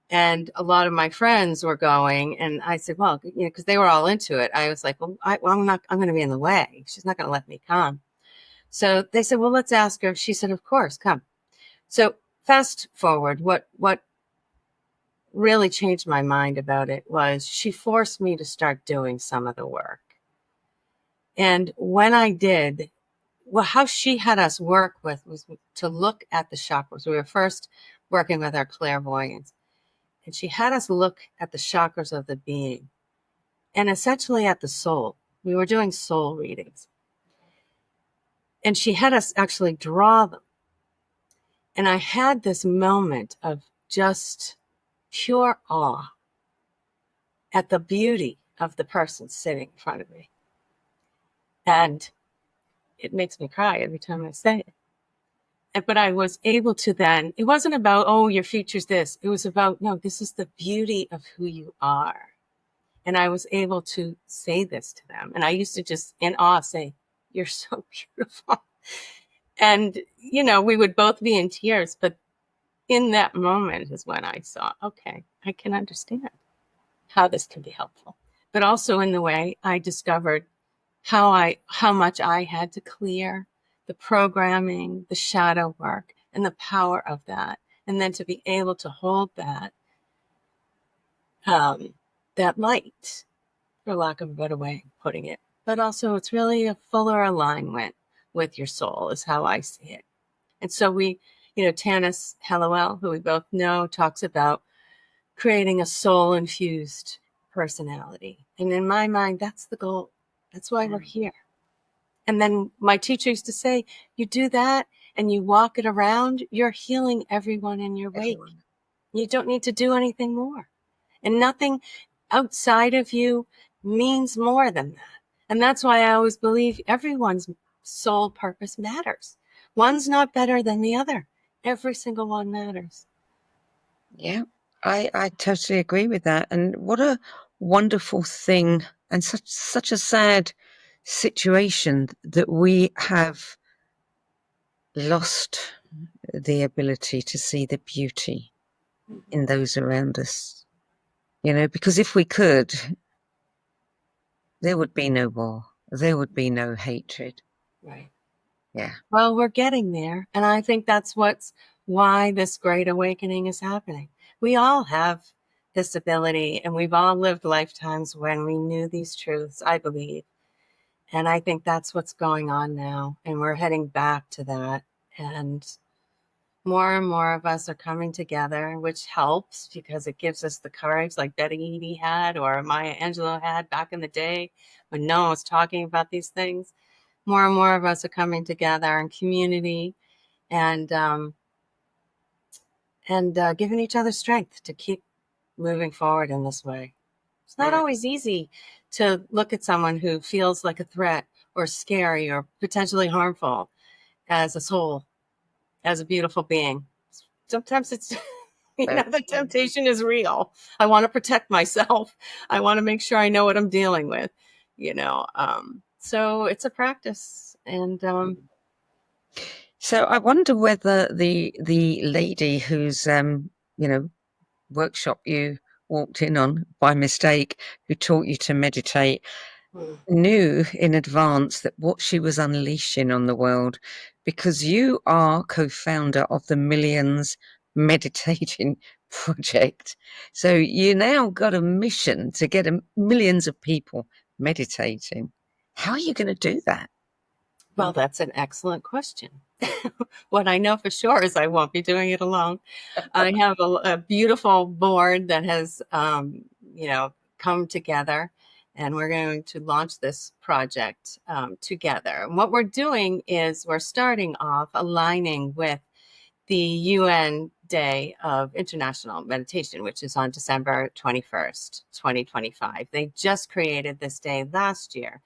and a lot of my friends were going. And I said, well, because they were all into it. I was like, well, I'm going to be in the way. She's not going to let me come. So they said, well, let's ask her. She said, of course, come. So fast forward, what really changed my mind about it was she forced me to start doing some of the work. And when I did, well, how she had us work with was to look at the chakras. We were first working with our clairvoyance, and she had us look at the chakras of the being and essentially at the soul. We were doing soul readings. And she had us actually draw them. And I had this moment of just pure awe at the beauty of the person sitting in front of me. And it makes me cry every time I say it. But I was able to then, it wasn't about, oh, your future's this. It was about, no, this is the beauty of who you are. And I was able to say this to them. And I used to just in awe say, you're so beautiful. And, we would both be in tears. But in that moment is when I saw, okay, I can understand how this can be helpful. But also in the way I discovered how much I had to clear the programming, the shadow work, and the power of that. And then to be able to hold that, that light, for lack of a better way of putting it. But also it's really a fuller alignment with your soul is how I see it. And so we, Tanis Hallowell, who we both know, talks about creating a soul-infused personality. And in my mind, that's the goal. That's why we're here. And then my teacher used to say, you do that and you walk it around, you're healing everyone in your wake. You don't need to do anything more. And nothing outside of you means more than that. And that's why I always believe everyone's soul purpose matters. One's not better than the other. Every single one matters. Yeah, I totally agree with that. And what a wonderful thing and such a sad situation that we have lost the ability to see the beauty in those around us. Because if we could, there would be no war. There would be no hatred. Right. Yeah. Well, we're getting there. And I think that's why this great awakening is happening. We all have this ability and we've all lived lifetimes when we knew these truths, I believe. And I think that's what's going on now. And we're heading back to that. And more of us are coming together, which helps because it gives us the courage like Betty Eady had or Maya Angelou had back in the day when no one was talking about these things. More and more of us are coming together in community and giving each other strength to keep moving forward in this way. It's not always easy to look at someone who feels like a threat or scary or potentially harmful as a soul, as a beautiful being. Sometimes it's, the temptation is real. I want to protect myself. I want to make sure I know what I'm dealing with, so it's a practice. And so I wonder whether the lady whose workshop you walked in on by mistake, who taught you to meditate, knew in advance that what she was unleashing on the world, because you are co-founder of the Millions Meditating Project. So you now got a mission to get millions of people meditating. How are you going to do that? Well, that's an excellent question. What I know for sure is I won't be doing it alone. I have a beautiful board that has, come together, and we're going to launch this project together. And what we're doing is we're starting off aligning with the UN Day of International Meditation, which is on December 21st, 2025. They just created this day last year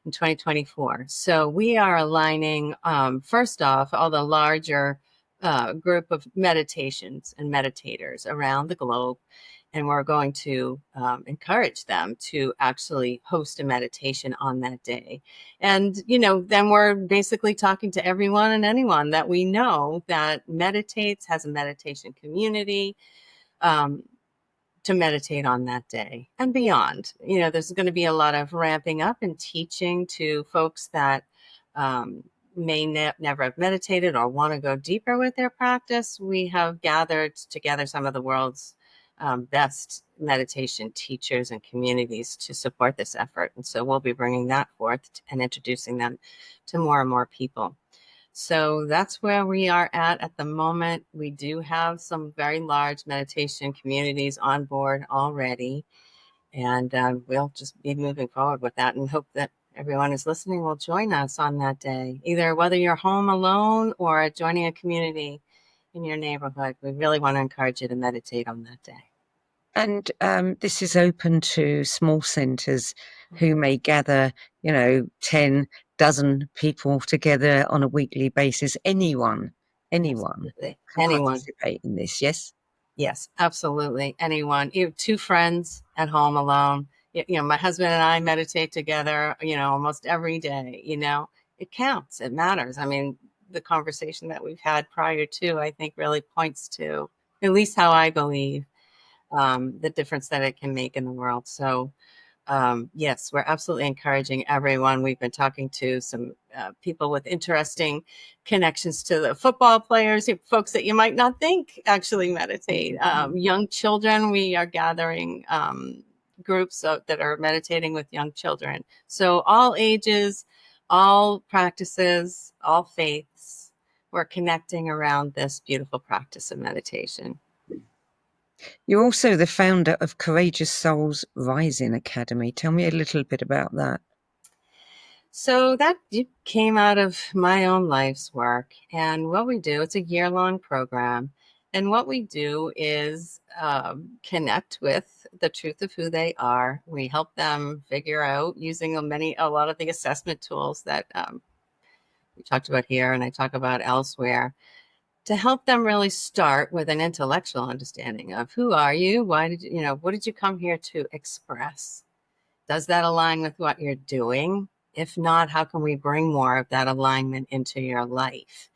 in 2024. So we are aligning, first off, all the larger group of meditations and meditators around the globe. And we're going to encourage them to actually host a meditation on that day. And, then we're basically talking to everyone and anyone that we know that meditates, has a meditation community, to meditate on that day and beyond. There's going to be a lot of ramping up and teaching to folks that may never have meditated or want to go deeper with their practice. We have gathered together some of the world's best meditation teachers and communities to support this effort. And so we'll be bringing that forth and introducing them to more and more people. So that's where we are at the moment. We do have some very large meditation communities on board already. And we'll just be moving forward with that and hope that everyone who's listening will join us on that day, either whether you're home alone or joining a community in your neighborhood. We really want to encourage you to meditate on that day. And this is open to small centres who may gather, 10, dozen people together on a weekly basis. Anyone Absolutely. can Anyone. participate in this, yes? Yes, absolutely. Anyone. You have two friends at home alone. My husband and I meditate together, almost every day. It counts. It matters. I mean, the conversation that we've had prior to, I think, really points to, at least how I believe, the difference that it can make in the world. So, yes, we're absolutely encouraging everyone. We've been talking to some people with interesting connections to the football players, folks that you might not think actually meditate. Young children, we are gathering groups that are meditating with young children. So all ages, all practices, all faiths, we're connecting around this beautiful practice of meditation. You're also the founder of Courageous Souls Rising Academy. Tell me a little bit about that. So that came out of my own life's work. And what we do, it's a year-long program. And what we do is connect with the truth of who they are. We help them figure out using a lot of the assessment tools that we talked about here and I talk about elsewhere, to help them really start with an intellectual understanding of who are you? Why did what did you come here to express? Does that align with what you're doing? If not, how can we bring more of that alignment into your life?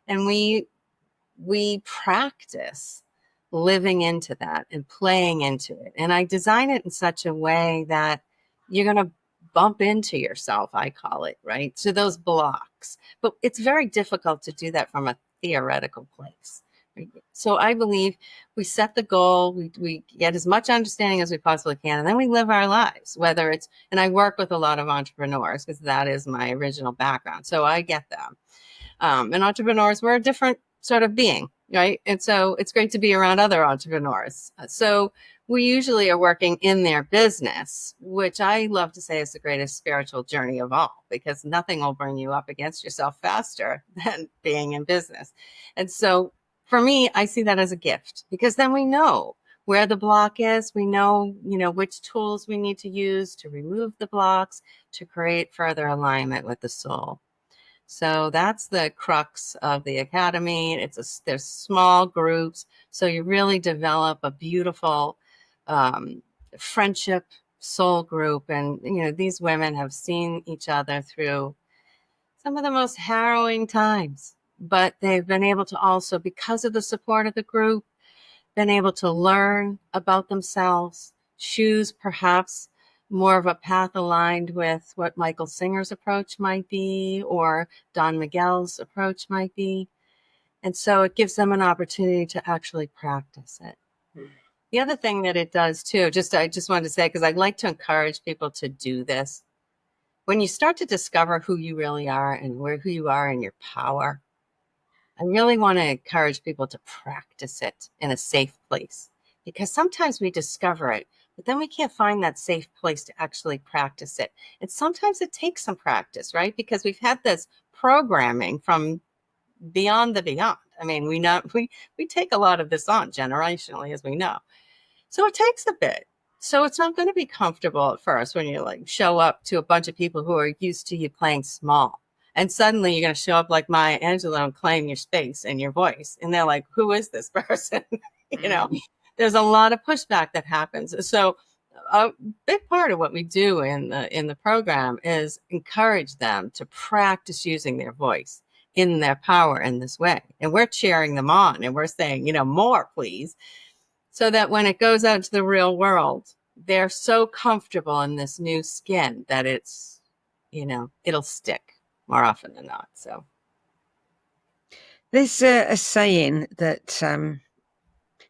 And we practice living into that and playing into it. And I design it in such a way that you're going to bump into yourself, I call it, right? To those blocks. But it's very difficult to do that from a theoretical place. So I believe we set the goal, we get as much understanding as we possibly can, and then we live our lives, whether it's, and I work with a lot of entrepreneurs because that is my original background. So I get them. And entrepreneurs, we're a different sort of being, right? And so it's great to be around other entrepreneurs. So we usually are working in their business, which I love to say is the greatest spiritual journey of all, because nothing will bring you up against yourself faster than being in business. And so for me, I see that as a gift, because then we know where the block is. We know, which tools we need to use to remove the blocks, to create further alignment with the soul. So that's the crux of the academy. There's small groups, so you really develop a beautiful friendship soul group. And these women have seen each other through some of the most harrowing times, but they've been able to also, because of the support of the group, been able to learn about themselves, choose perhaps more of a path aligned with what Michael Singer's approach might be, or Don Miguel's approach might be. And so it gives them an opportunity to actually practice it. The other thing that it does too, I just wanted to say, because I'd like to encourage people to do this. When you start to discover who you really are and who you are in your power, I really want to encourage people to practice it in a safe place, because sometimes we discover it, but then we can't find that safe place to actually practice it. And sometimes it takes some practice, right? Because we've had this programming from beyond the beyond. I mean, we take a lot of this on generationally, as we know. So it takes a bit. So it's not going to be comfortable at first when you show up to a bunch of people who are used to you playing small. And suddenly you're going to show up like Maya Angelou and claim your space and your voice. And they're like, who is this person? there's a lot of pushback that happens. So a big part of what we do in the program is encourage them to practice using their voice in their power in this way. And we're cheering them on and we're saying, more, please. So that when it goes out to the real world, they're so comfortable in this new skin that it's, it'll stick more often than not. So there's a saying that,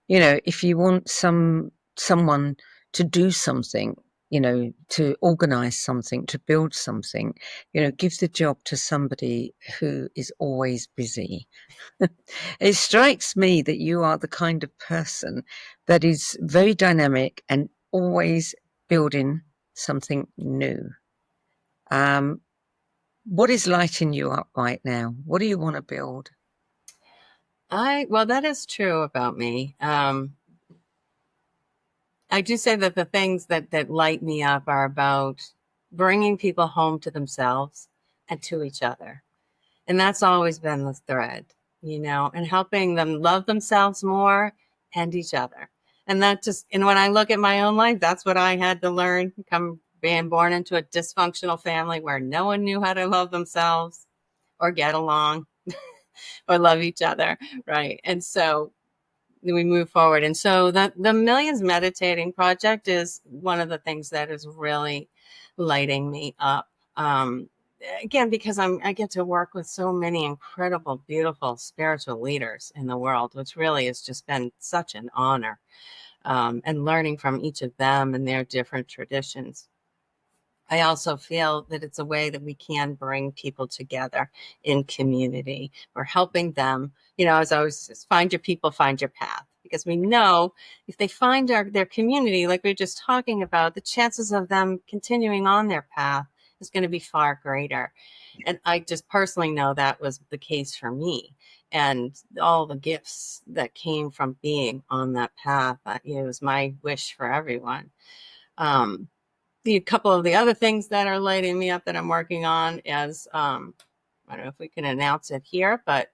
if you want someone to do something, to organize something, to build something, give the job to somebody who is always busy. It strikes me that you are the kind of person that is very dynamic and always building something new. What is lighting you up right now? What do you want to build? well, that is true about me. I do say that the things that light me up are about bringing people home to themselves and to each other. And that's always been the thread, and helping them love themselves more and each other. And and when I look at my own life, that's what I had to learn, being born into a dysfunctional family where no one knew how to love themselves or get along or love each other. Right. And so we move forward. And so the Millions Meditating Project is one of the things that is really lighting me up. Again, because I get to work with so many incredible, beautiful spiritual leaders in the world, which really has just been such an honor. And learning from each of them and their different traditions. I also feel that it's a way that we can bring people together in community. We're helping them, as I always say, find your people, find your path. Because we know if they find their community, like we were just talking about, the chances of them continuing on their path is going to be far greater. And I just personally know that was the case for me. And all the gifts that came from being on that path, it was my wish for everyone. A couple of the other things that are lighting me up that I'm working on is, I don't know if we can announce it here, but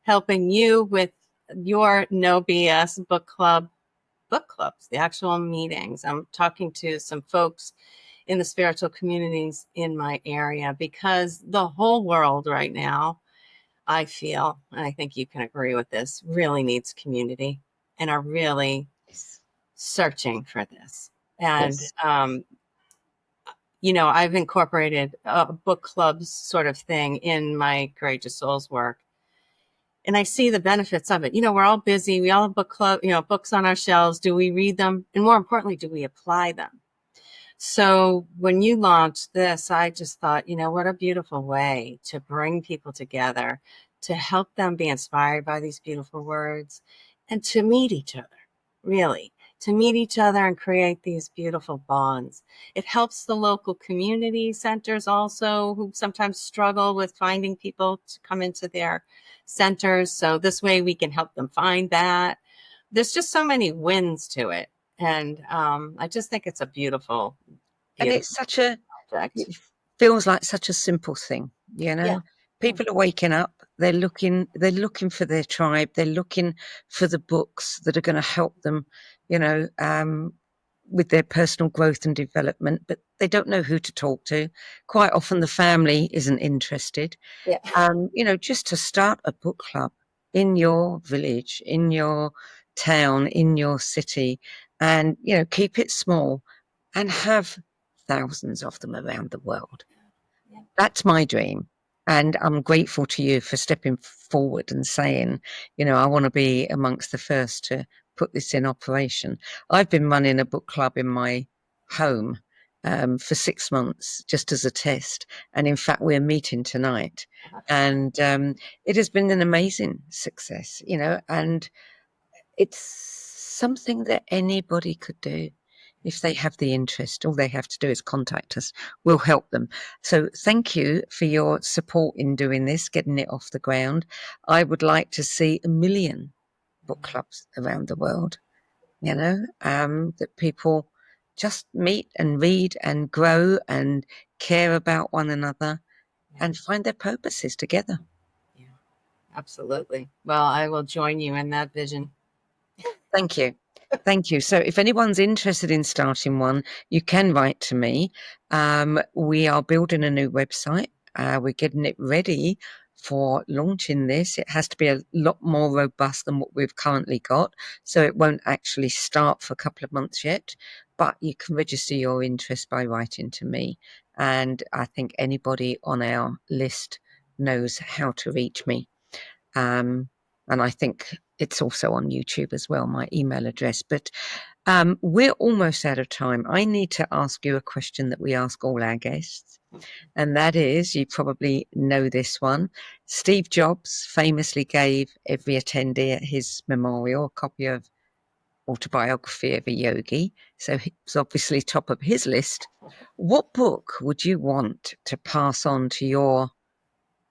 helping you with your No BS book clubs, the actual meetings. I'm talking to some folks in the spiritual communities in my area because the whole world right now, I feel, and I think you can agree with this, really needs community and are really Yes. searching for this. And Yes. I've incorporated a book clubs sort of thing in my Courageous Souls work. And I see the benefits of it. We're all busy. We all have book club, books on our shelves. Do we read them? And more importantly, do we apply them? So when you launched this, I just thought, what a beautiful way to bring people together, to help them be inspired by these beautiful words and to meet each other, really, to meet each other and create these beautiful bonds. It helps the local community centers also, who sometimes struggle with finding people to come into their centers. So this way we can help them find that. There's just so many wins to it. And I just think it's a beautiful, And it's beautiful it project. feels like such a simple thing, Yeah. Yeah. people are waking up, they're looking for their tribe, they're looking for the books that are going to help them, you know um, with their personal growth and development, but they don't know who to talk to. Quite often the family isn't interested. Yeah. Just to start a book club in your village, in your town, in your city, and keep it small and have thousands of them around the world. Yeah. That's my dream. And I'm grateful to you for stepping forward and saying, I want to be amongst the first to put this in operation. I've been running a book club in my home for 6 months just as a test. And in fact, we're meeting tonight. And it has been an amazing success, and it's something that anybody could do if they have the interest. All they have to do is contact us. We'll help them. So thank you for your support in doing this, getting it off the ground. I would like to see 1 million book clubs around the world, that people just meet and read and grow and care about one another and find their purposes together. Yeah. Absolutely. Well, I will join you in that vision. Thank you. Thank you. So if anyone's interested in starting one, you can write to me. We are building a new website. We're getting it ready for launching this. It has to be a lot more robust than what we've currently got. So it won't actually start for a couple of months yet, but you can register your interest by writing to me. And I think anybody on our list knows how to reach me. And I think it's also on YouTube as well, my email address. But we're almost out of time. I need to ask you a question that we ask all our guests. And that is, you probably know this one. Steve Jobs famously gave every attendee at his memorial a copy of Autobiography of a Yogi. So it's obviously top of his list. What book would you want to pass on to your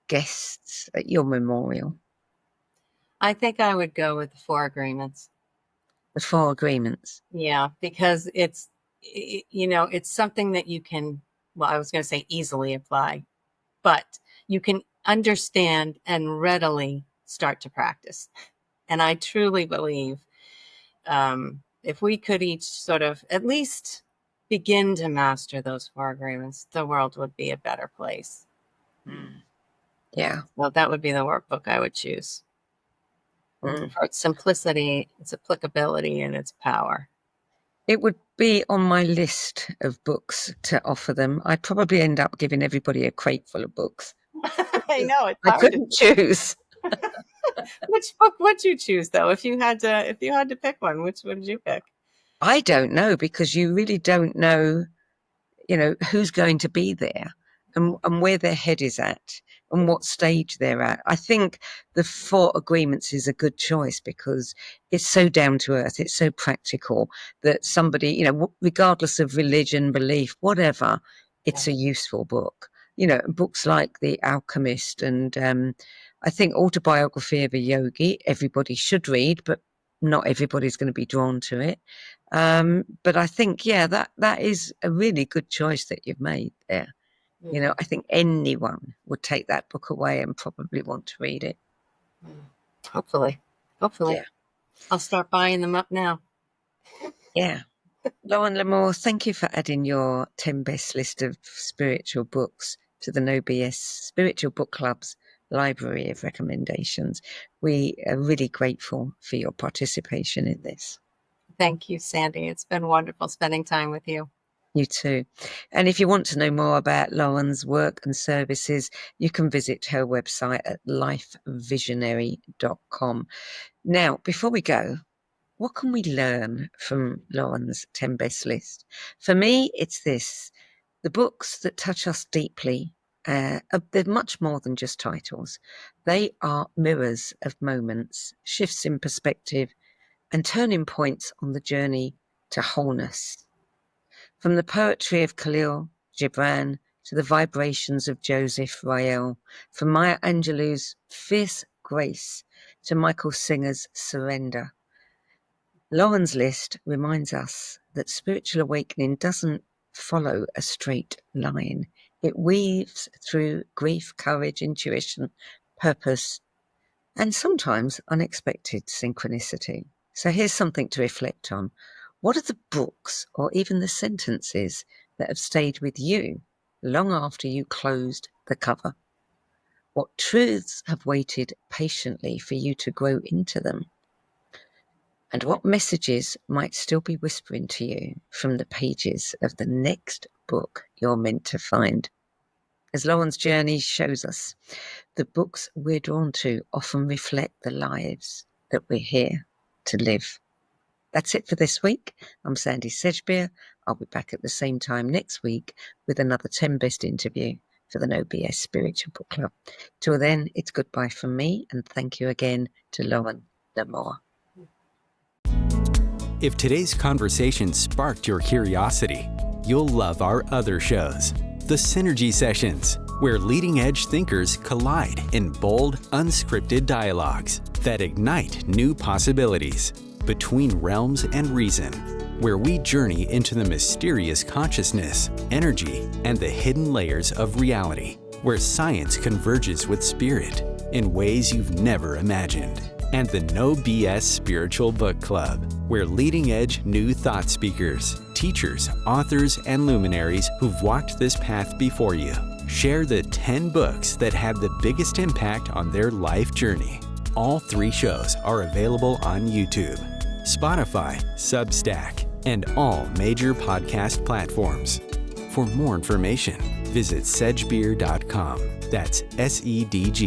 guests at your memorial? I think I would go with the Four Agreements. The Four Agreements. Yeah, because it's something that you can, well, I was going to say easily apply, but you can understand and readily start to practice. And I truly believe if we could each sort of at least begin to master those Four Agreements, the world would be a better place. Yeah. Well, that would be the workbook I would choose. For its simplicity, its applicability, and its power. It would be on my list of books to offer them. I'd probably end up giving everybody a crate full of books. I know, it's I hard couldn't choose. Which book would you choose, though? If you had to pick one, which would you pick? I don't know, because you really don't know, who's going to be there and where their head is at and what stage they're at. I think the Four Agreements is a good choice because it's so down to earth. It's so practical that somebody, regardless of religion, belief, whatever, it's a useful book. Books like The Alchemist and I think Autobiography of a Yogi, everybody should read, but not everybody's going to be drawn to it. But I think, that is a really good choice that you've made there. I think anyone would take that book away and probably want to read it. Hopefully. Yeah. I'll start buying them up now. Yeah. Lauren Lamore, thank you for adding your 10 best list of spiritual books to the No BS Spiritual Book Club's library of recommendations. We are really grateful for your participation in this. Thank you, Sandie. It's been wonderful spending time with you. You too. And if you want to know more about Lauren's work and services, you can visit her website at lifevisionary.com. Now, before we go, what can we learn from Lauren's 10 best list? For me, it's this. The books that touch us deeply, they're much more than just titles. They are mirrors of moments, shifts in perspective, and turning points on the journey to wholeness. From the poetry of Khalil Gibran to the vibrations of Joseph Rael, from Maya Angelou's fierce grace to Michael Singer's surrender. Lauren's list reminds us that spiritual awakening doesn't follow a straight line. It weaves through grief, courage, intuition, purpose, and sometimes unexpected synchronicity. So here's something to reflect on. What are the books or even the sentences that have stayed with you long after you closed the cover? What truths have waited patiently for you to grow into them? And what messages might still be whispering to you from the pages of the next book you're meant to find? As Lauren's journey shows us, the books we're drawn to often reflect the lives that we're here to live. That's it for this week. I'm Sandie Sedgbeer. I'll be back at the same time next week with another 10 best interview for the No BS Spiritual Book Club. Till then, it's goodbye from me, and thank you again to Lauren Lamore. If today's conversation sparked your curiosity, you'll love our other shows. The Synergy Sessions, where leading-edge thinkers collide in bold, unscripted dialogues that ignite new possibilities. Between Realms and Reason, where we journey into the mysterious consciousness, energy, and the hidden layers of reality, where science converges with spirit in ways you've never imagined. and the No BS Spiritual Book Club, where leading-edge new thought speakers, teachers, authors, and luminaries who've walked this path before you share the 10 books that had the biggest impact on their life journey. All 3 shows are available on YouTube, Spotify, Substack, and all major podcast platforms. For more information, visit sedgbeer.com. That's SEDGBEER.com.